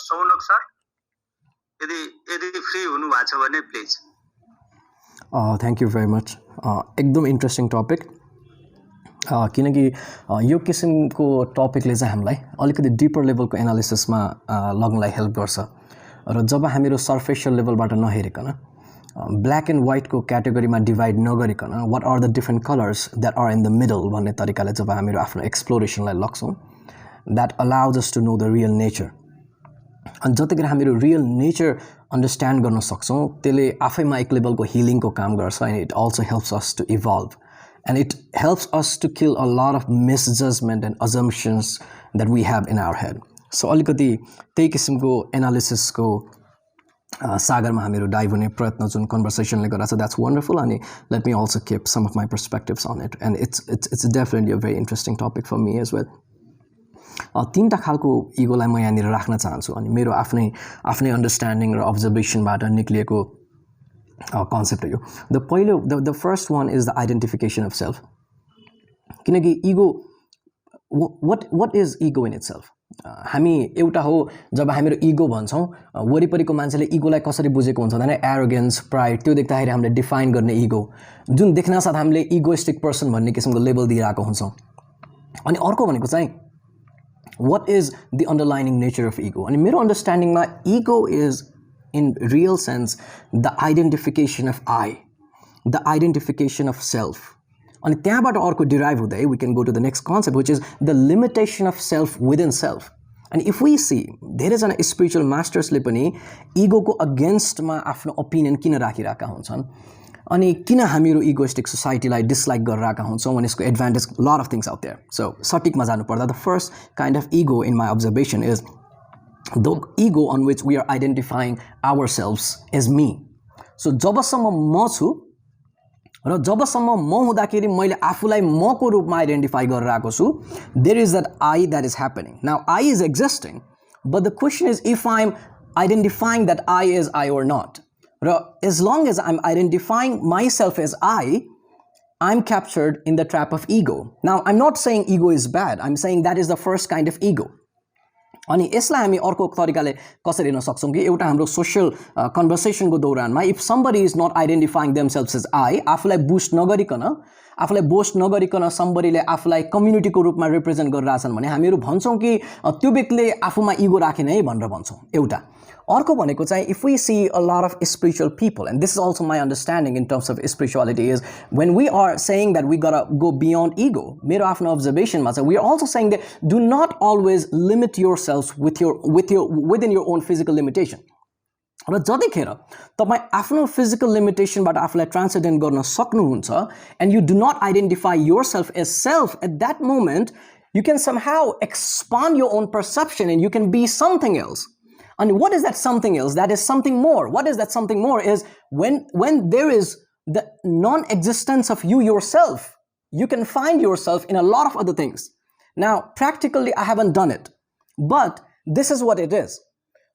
Shaunaka sir यदि यदि free हुनु भएको छ भने please thank you very much एकदम इन्ट्रेस्टिङ टपिक किनकि यो किसिमको टपिकले चाहिँ हामीलाई अलिकति डिपर लेभलको एनालिसिसमा लग्नलाई हेल्प गर्छ र जब हामीहरू सर्फेसियल लेभलबाट नहेरिकन ब्ल्याक एन्ड व्हाइटको क्याटेगोरीमा डिभाइड नगरिकन what are the different colours that are in the middle भन्ने तरिकाले जब हामीहरू आफ्नो एक्सप्लोरेसनलाई लग्छौँ that allows us to know the real nature अनि जतिखेर हामीहरू रियल नेचर अन्डरस्ट्यान्ड गर्न सक्छौँ त्यसले आफैमा एक लेभलको हिलिङको काम गर्छ and it also helps us to evolve and it helps us to kill a lot of misjudgment and assumptions that we have in our head. So alikati त्यही किसिमको एनालिसिसको सागरमा हामीहरू डाइभ हुने प्रयत्न जुन कन्भर्सेसनले गर्दा छ द्याट्स वन्डरफुल अनि let me also keep some of my perspectives on it and it's definitely a very interesting topic for me as well तीनटा खालको इगोलाई म यहाँनिर राख्न चाहन्छु अनि मेरो आफ्नै अन्डरस्ट्यान्डिङ र अब्जर्भेसनबाट निक्लिएको कन्सेप्ट हो the first one is the identification of self किनकि ego what is ego in itself हामी एउटा हो जब हामीहरू इगो भन्छौँ वरिपरिको मान्छेले इगोलाई कसरी बुझेको हुन्छ भने एरोगेन्स प्राइड त्यो देख्दाखेरि हामीले डिफाइन गर्ने इगो जुन देख्न साथ हामीले इगोइस्टिक पर्सन भन्ने किसिमको लेबल दिइरहेको हुन्छौँ अनि अर्को भनेको चाहिँ what is the underlining nature of ego अनि मेरो अन्डरस्ट्यान्डिङमा ego is in real sense the identification of I, the identification of self. And त्यहाँबाट अर्को derive हुँदै we can go to the next concept which is the limitation of self within self. And if we see there is an spiritual masters ले पनि ego को against मा आफ्नो opinion किन राखिरहेका हुन्छन् अनि किन हामीहरू इगोइस्टिक सोसाइटीलाई डिसलाइक गरिरहेका हुन्छौँ अनि यसको advantage lot of things out there. So सटिकमा जानु पर्दा the first kind of ego in my observation is the ego on which we are identifying ourselves as me. So जबसम्म म छु र जबसम्म म हुँदाखेरि मैले आफूलाई मको रूपमा आइडेन्टिफाई गरिरहेको छु there is that I that is happening. Now I is existing but the question is if I'm identifying that I as I or not. र as long as I'm identifying myself as I'm captured in the trap of ego. Now I'm not saying ego is bad. I'm saying that is the first kind of ego. अनि यसलाई हामी अर्को तरिकाले कसरी हेर्न सक्छौँ कि एउटा हाम्रो सोशल कन्भर्सेसनको दौरानमा if somebody is not identifying themselves as आफूलाई बुस्ट नगरिकन आफूलाई बोस्ट नगरिकन समबडीले आफूलाई कम्युनिटीको रूपमा रिप्रेजेन्ट गरिरहेछन् भने हामीहरू भन्छौँ कि त्यो व्यक्तिले आफूमा इगो राखेन है भनेर भन्छौँ एउटा अर्को भनेको चाहिँ if we see a lot of spiritual people and this is also my understanding in terms of spirituality is when we are saying that we got go beyond ego मेरो आफ्नो अब्जर्भेसनमा छ we are also saying that do not always limit your self within your own physical limitation र जतिखेर तपाईँ आफ्नो physical लिमिटेसनबाट आफूलाई transcendent गर्न सक्नुहुन्छ and you do not identify your self as self at that moment you can somehow expand your own perception and you can be something else. And what is that something else? That is something more. What is that something more is when there is the non-existence of you yourself, you can find yourself in a lot of other things. Now, practically, I haven't done it. But this is what it is.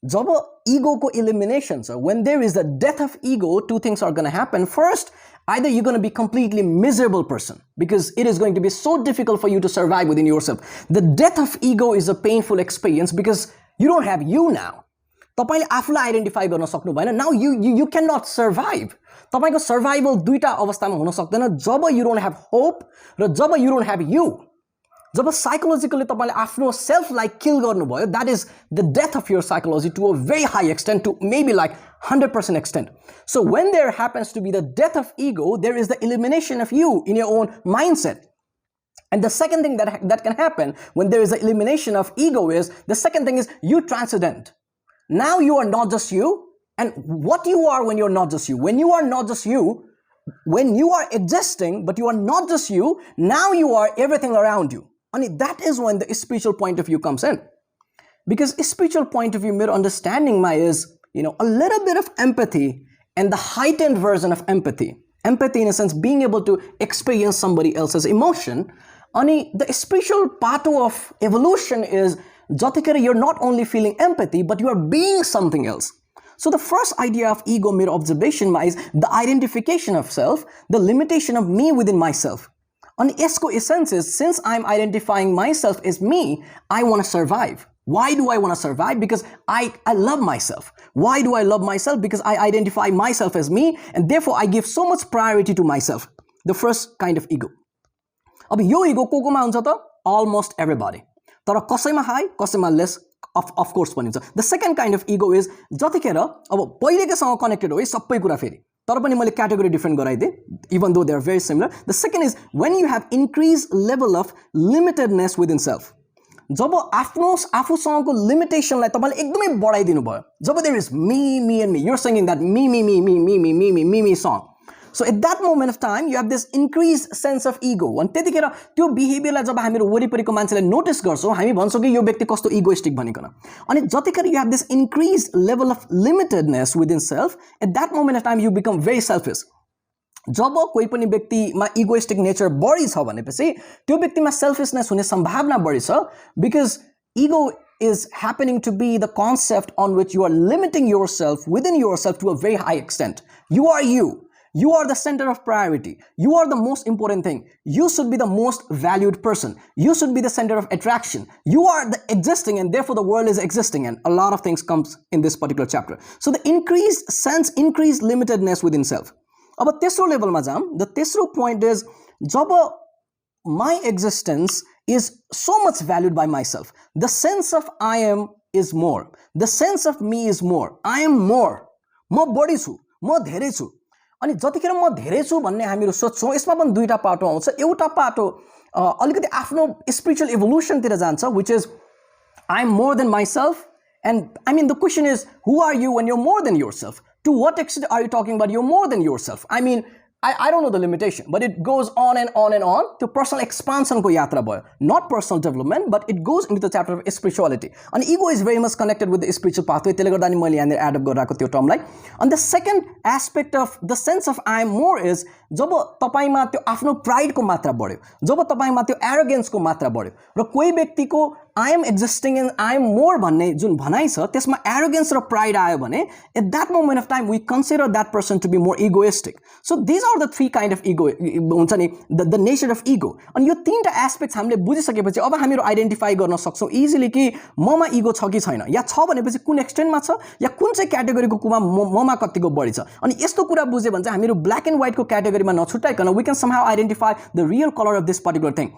Jab ego ko elimination, so when there is the death of ego, two things are going to happen. First, either you're going to be completely miserable person because it is going to be so difficult for you to survive within yourself. The death of ego is a painful experience because you don't have you now. तपाईले आफूलाई identify गर्न सक्नु भएन now you can not survive तपाईको survival दुईटा अवस्थामा हुन सक्दैन जब यु डोन्ट ह्याभ होप र जब यु डोन्ट ह्याभ यु जब साइकोलोजिकली तपाईले आफ्नो सेल्फलाई किल गर्नुभयो that is the death of your psychology to a very high extent to maybe like 100% extent so when there happens to be the death of ego there is the elimination of you in your own mindset. And the second thing that can happen when there is the elimination of ego is the second thing is you transcendent. Now you are not just you, and what you are when you're not just you. When you are not just you, when you are existing, but you are not just you, now you are everything around you. And that is when the spiritual point of view comes in. Because spiritual point of view, mere understanding is, a little bit of empathy and the heightened version of empathy. Empathy in a sense, being able to experience somebody else's emotion. And the spiritual part of evolution is jatikara you're not only feeling empathy but you are being something else. So the first idea of ego mere observation is the identification of self, the limitation of me within myself. And यसको essence is since I'm identifying myself as me, I want to survive. Why do I want to survive? Because I love myself. Why do I love myself? Because I identify myself as me, and therefore I give so much priority to myself. The first kind of ego. अब यो ego कोमा हुन्छ त almost everybody. तर कसैमा high, कसैमा less, of course पनि हुन्छ. The second kind of ego is जतिखेर अब पहिलेकोसँग कनेक्टेड हो है सबै कुरा फेरि तर पनि मैले क्याटेगोरी डिफरेन्ट गराइदिए even though they are very similar. The second is when you have increased level of limitedness within self. जब आफूसँगको लिमिटेसनलाई तपाईले एकदमै बढाइदिनु भयो जब there is me and me, you're singing that me song. So at that moment of time you have this increased sense of ego. अनि त्यतिखेर त्यो बिहेभियरलाई जब हामीहरु वरिपरिको मान्छेले notice गर्छौं हामी भन्छौं कि यो व्यक्ति कस्तो इगोइस्टिक भनिकन. अनि जतिखेर you have this increased level of limitedness within self, at that moment of time you become very selfish. जब कोही पनि व्यक्तिमा इगोइस्टिक नेचर बढी छ भनेपछि त्यो व्यक्तिमा सेल्फिशनेस हुने सम्भावना बढी छ because ego is happening to be the concept on which you are limiting yourself within yourself to a very high extent. You are you. You are the center of priority. You are the most important thing. You should be the most valued person. You should be the center of attraction. You are the existing and therefore the world is existing, and a lot of things comes in this particular chapter. So the increased limitedness within self. अब तेस्रो लेभलमा जाम. The तेस्रो point is job my existence is so much valued by myself. The sense of I am is more. The sense of me is more. I am more. म बढी छु. म धेरै छु. अनि जतिखेर म धेरै छु भन्ने हामीहरु सोच्छौं यसमा पनि दुईटा पाटो आउँछ. एउटा पाटो अलिकति आफ्नो स्पिरिचुअल इभोल्युसन तिर जान्छ which is I am more than myself. And I mean the question is who are you when you're more than yourself? To what extent are you talking about you're more than yourself? I mean I don't know the limitation, but it goes on and on and on to personal expansion ko yatra bhayo. Not personal development, but it goes into the chapter of spirituality. And ego is very much connected with the spiritual pathway. Tele garda ni मैले यहाँ add up गरिराको त्यो टर्मलाई. And the second aspect of the sense of I am more is जब तपाईमा त्यो आफ्नो pride को मात्रा बढ्यो, जब तपाईमा त्यो arrogance को मात्रा बढ्यो र कोही व्यक्तिको I am existing and I am more भन्ने जुन भनाइ छ त्यसमा एरोगेन्स र प्राइड आयो भने at that moment of time we consider that person to be more egoistic. So these are the three kind of ego हुन्छ नि the nature of ego. अनि यो तीनटा एस्पेक्ट्स हामीले बुझिसकेपछि अब हामीहरु आइडेन्टिफाई गर्न सक्छौं इजिली कि ममा ईगो छ कि छैन या छ भनेपछि कुन एक्सटेन्टमा छ या कुन चाहिँ क्याटेगोरीको कुमा ममा कतिको बढी छ. अनि यस्तो कुरा बुझे भने चाहिँ हामीहरु ब्ल्याक एन्ड व्हाइट को क्याटेगोरीमा नछुटाइकन we can somehow identify the real color of this particular thing.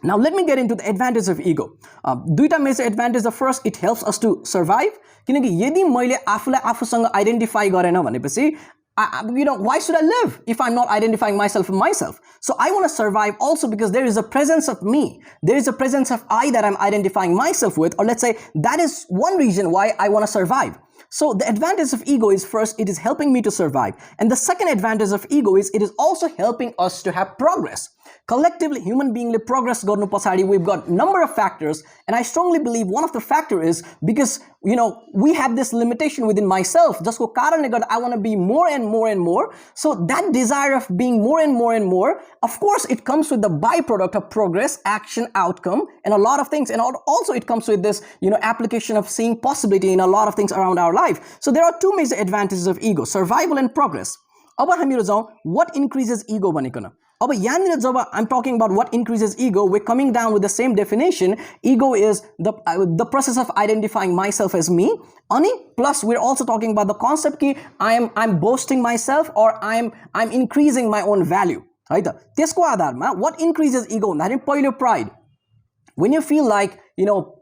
Now let me get into the advantage of ego. दुईटा major advantage. The first, it helps us to survive. किनकि यदि मैले आफुलाई आफुसँग identify गरेन भनेपछि you know, why should I live if I'm not identifying myself with myself? So I want to survive also because there is a presence of me. There is a presence of I that I'm identifying myself with, or let's say that is one reason why I want to survive. So the advantage of ego is first, it is helping me to survive. And the second advantage of ego is it is also helping us to have progress. Collectively, human being progress garnu pasadi, we've got number of factors, and I strongly believe one of the factor is because you know we have this limitation within myself. Jasko karanle garda I want to be more and more and more. So that desire of being more and more and more, of course, it comes with the byproduct of progress, action, outcome, and a lot of things. And also it comes with this application of seeing possibility in a lot of things around our life. So there are two major advantages of ego: survival and progress. अब हामीहरु जाउँ what increases ego भनिकन. अब यहाँनिर जब I'm talking about what increases ego, we're coming down with the same definition. Ego is the process of identifying myself as me. Ani plus we're also talking about the concept कि I'm boasting myself or I'm increasing my own value. है त त्यसको आधारमा what increases ego भन्दाखेरि पहिलो pride. When you feel like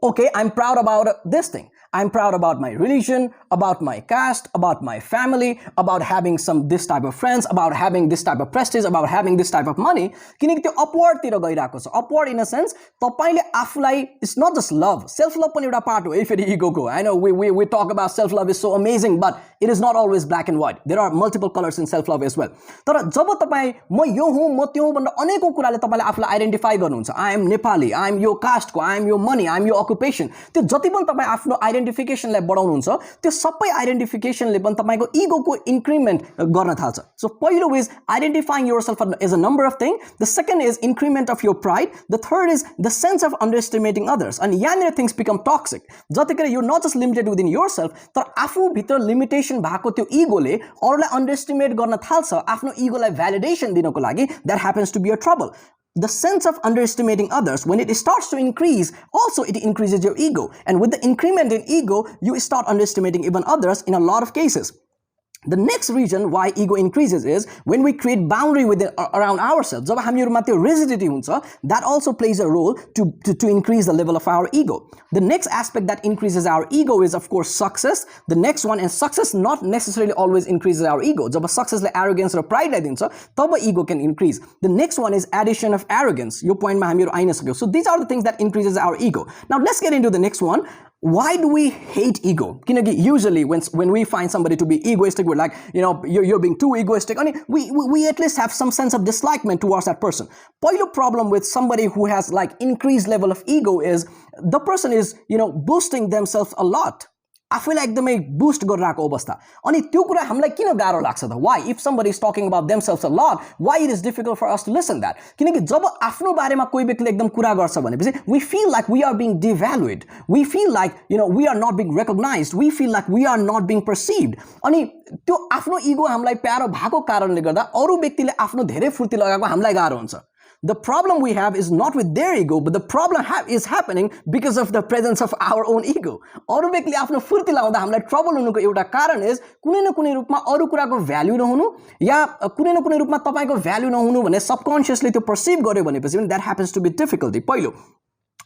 okay, I'm proud about this thing. I'm proud about my religion, about my caste, about my family, about having this type of friends, about having this type of prestige, about having this type of money. किनकि त्यो upward तिर गइराको छ. Upward in a sense तपाईले आफुलाई it's not just love, self love पनि एउटा part हो है फेरि इगोको. I know we talk about self love is so amazing, but it is not always black and white. There are multiple colors in self love as well. तर जब तपाई म यो हुँ म त्यो हुँ भनेर अनेकौं कुराले तपाईले आफुलाई आइडेन्टिफाई गर्नुहुन्छ. I am Nepali, I am your caste को, I am your money, I am your occupation. त्यो जति पनि तपाई आफ्नो आइडेन्टिफिकेसनलाई बढाउनुहुन्छ त्यो सबै आइडेन्टिफिकेसनले पनि तपाईको इगोको इन्क्रिमेन्ट गर्न थाल्छ. सो पहिलो is identifying yourself as a number of thing. The second is increment of your pride. The third is the sense of underestimating others. अनि यहाँनिर थिङ्स बिकम टक्सिक. जतिखेर you not just limited within yourself तर आफूभित्र limitation भएको त्यो इगोले अरूलाई अन्डरएस्टिमेट गर्न थाल्छ आफ्नो इगोलाई भ्यालिडेसन दिनको लागि. That happens to be a trouble. the sense of underestimating others, when it starts to increase, also it increases your ego. And with the increment in ego, you start underestimating even others in a lot of cases. The next reason why ego increases is when we create boundary within around ourselves. जब हामीहरुमा त्यो rigidity हुन्छ, that also plays a role to increase the level of our ego. The next aspect that increases our ego is of course success. The next one, and success not necessarily always increases our ego. Job success ले arrogance र pride लाई दिन्छ, तब ego can increase. The next one is addition of arrogance. यो point मा हामीहरु आइन सक्यो. So these are the things that increases our ego. Now let's get into the next one. Why do we hate ego? Usually when we find somebody to be egoistic, we're like, you're being too egoistic. I mean, we at least have some sense of dislikement towards that person. पहिलो problem with somebody who has like increased level of ego is the person is, boosting themselves a lot. आफैलाई एकदमै boost गरिरहेको अवस्था. अनि त्यो कुरा हामीलाई किन गाह्रो लाग्छ त? Why? If somebody is talking about themselves a lot, why it is difficult for us to listen that? किनकि जब आफ्नो बारेमा कोही व्यक्तिले एकदम कुरा गर्छ भनेपछि we feel like we are being devalued. We feel like, we are not being recognized. We feel like we are not being perceived. अनि त्यो आफ्नो ego हामीलाई प्यारो भएको कारणले गर्दा अरु व्यक्तिले आफ्नो धेरै फुर्ती लगाएको हामीलाई गाह्रो हुन्छ. The problem we have is not with their ego, but the problem is happening because of the presence of our own ego. अरु व्यक्तिले आफ्नो फुर्ती लाउँदा हामीलाई ट्रबल हुनुको एउटा कारण is कुनै न कुनै रूपमा अरु कुराको भ्याल्यु नहुनु या कुनै न कुनै रूपमा तपाईको भ्याल्यु नहुनु भने सबकन्शियसली त्यो पर्सिभ गर्यो भनेपछि पनि that happens to be difficulty. पहिलो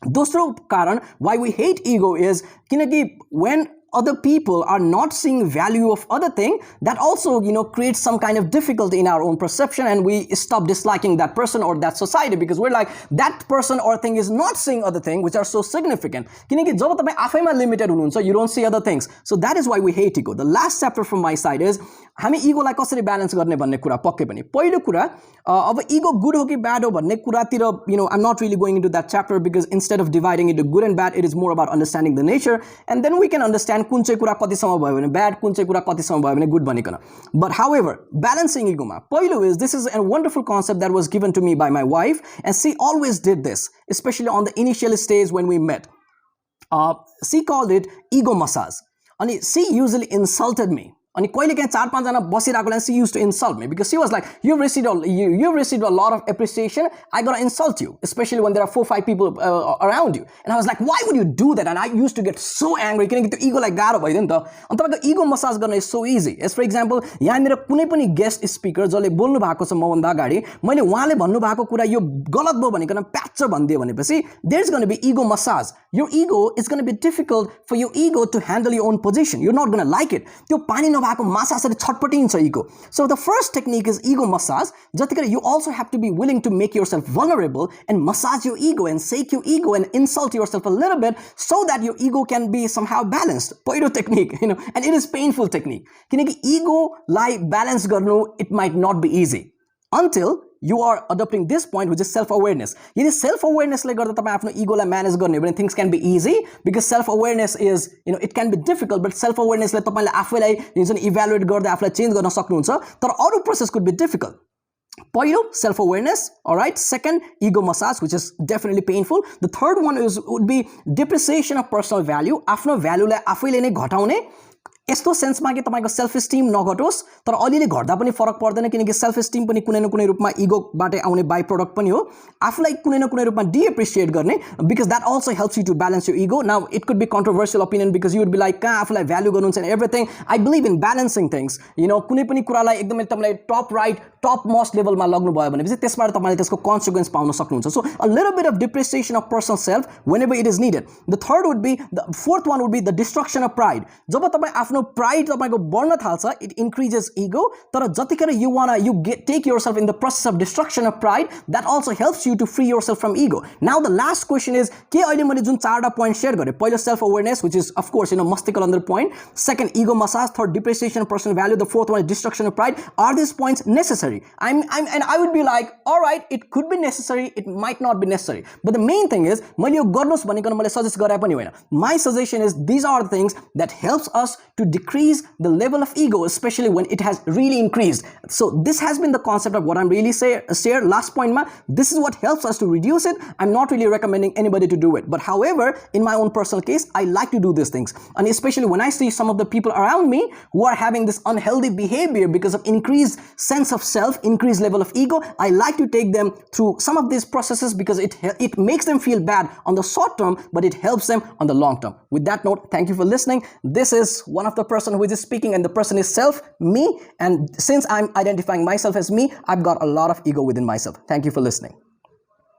दोस्रो कारण why we hate ego is किनकि when other people are not seeing value of other thing, that also creates some kind of difficulty in our own perception, and we stop disliking that person or that society because we're like that person or thing is not seeing other things which are so significant. किनकि जब तपाई आफैमा limited हुनुहुन्छ, you don't see other things. So that is why we hate ego. The last chapter from my side is हामी ईगोलाई कसरी balance गर्ने भन्ने कुरा पक्कै पनि. पहिलो कुरा अब ईगो गुड हो कि ब्याड हो भन्ने कुरातिर I'm not really going into that chapter because instead of dividing into good and bad, it is more about understanding the nature, and then we can understand कुन चाहिँ कुरा कतिसम्म भयो भने ब्याड, कुन चाहिँ कुरा कतिसम्म भयो भने गुड भनिकन. But however, balancing ईगोमा पहिलो is this is a wonderful concept that was given to me by my wife, and she always did this, especially on the initial stage when we met. She called it ego massage, and she usually insulted me. अनि कहिले काहीँ 4-5 जना बसिरहेकोलाई she used to insult me because she was like, you've received a lot of appreciation, I gotta insult you, especially when there are 4-5 people around you. And I was like, why would you do that? And I used to get so angry किनकि त्यो ईगोलाई गाह्रो भइदियो नि त. अनि तपाईको ego massage गर्न is so easy. As for example, यहाँ मेरो कुनै पनि गेस्ट स्पिकर जसले बोल्नु भएको छ मभन्दा अगाडि, मैले उहाँले भन्नु भएको कुरा यो गलत भयो भनिकन प्याच भन्दियो भनेपछि there's going to be ego massage. Your ego is going to be difficult for your ego to handle your own position. You're not going to like it. त्यो पानी भएको मासासरी छटपटिन्छ ego. So the first technique is ego massage. जतिखेर you also have to be willing to make yourself vulnerable and massage your ego and shake your ego and insult yourself a little bit so that your ego can be somehow balanced. पहिलो technique, and it is painful technique. किनकि ego लाई balance गर्नु, it might not be easy until you are adopting this point, which is self-awareness. यदि self-awareness ले गर्दा तपाईं आफ्नो ego लाई manage गर्ने भने things can be easy because self-awareness is, it can be difficult, but self-awareness ले तपाईंले आफैलाई evaluate गर्दै आफैलाई change गर्न सक्नुहुन्छ, तर अरु process could be difficult. पहिलो self-awareness, all right. Second, ego massage, which is definitely painful. The third one would be depreciation of personal value. आफ्नो value लाई आफैले नै घटाउने. यस्तो सेन्समा कि तपाईको सेल्फ स्टीम नघटोस्, तर अलिअलि घट्दा पनि फरक पर्दैन किनकि सेल्फ स्टीम पनि कुनै न कुनै रूपमा ईगोबाट आउने बाइ प्रोडक्ट पनि हो. आफुलाई कुनै न कुनै रूपमा डिएप्रिशिएट गर्ने because that also helps you to balance your ego. Now it could be controversial opinion because you would be like कहाँ आफुलाई भ्यालु गर्नुहुन्छ and everything. I believe in balancing things. कुनै पनि कुरालाई एकदमै तपाईलाई टप राइट टप मोस्ट लेभलमा लग्नु भयो भनेपछि त्यसबाट तपाईले त्यसको कन्सिक्वेन्स पाउन सक्नुहुन्छ. So a little bit of depreciation of personal self whenever it is needed. The fourth one would be the destruction of pride. जब तपाई आफ्नो pride तपाईको बढ्न थाल्छ, it increases ego. तर जतिखेर you take yourself in the process of destruction of pride, that also helps you to free yourself from ego. Now the last question is के अहिले मैले जुन 4 point share गरे, पहिलो self awareness, which is of course मस्तिष्क under point. Second, ego massage. Third, depreciation of personal value. The fourth one is destruction of pride. Are these points necessary? And I would be like, all right, it could be necessary, it might not be necessary. But the main thing is मैले यो गर्नुस् भनिकन मैले suggest गरे पनि होइन. My suggestion is these are the things that helps us to to decrease the level of ego, especially when it has really increased. So this has been the concept of what I'm really share. Last point ma, this is what helps us to reduce it. I'm not really recommending anybody to do it, but however, in my own personal case, I like to do these things. And especially when I see some of the people around me who are having this unhealthy behavior because of increased sense of self, increased level of ego, I like to take them through some of these processes because it makes them feel bad on the short term, but it helps them on the long term. With that note, thank you for listening. This is one of the person who is speaking, and the person is self, me. And since I'm identifying myself as me, I've got a lot of ego within myself. Thank you for listening.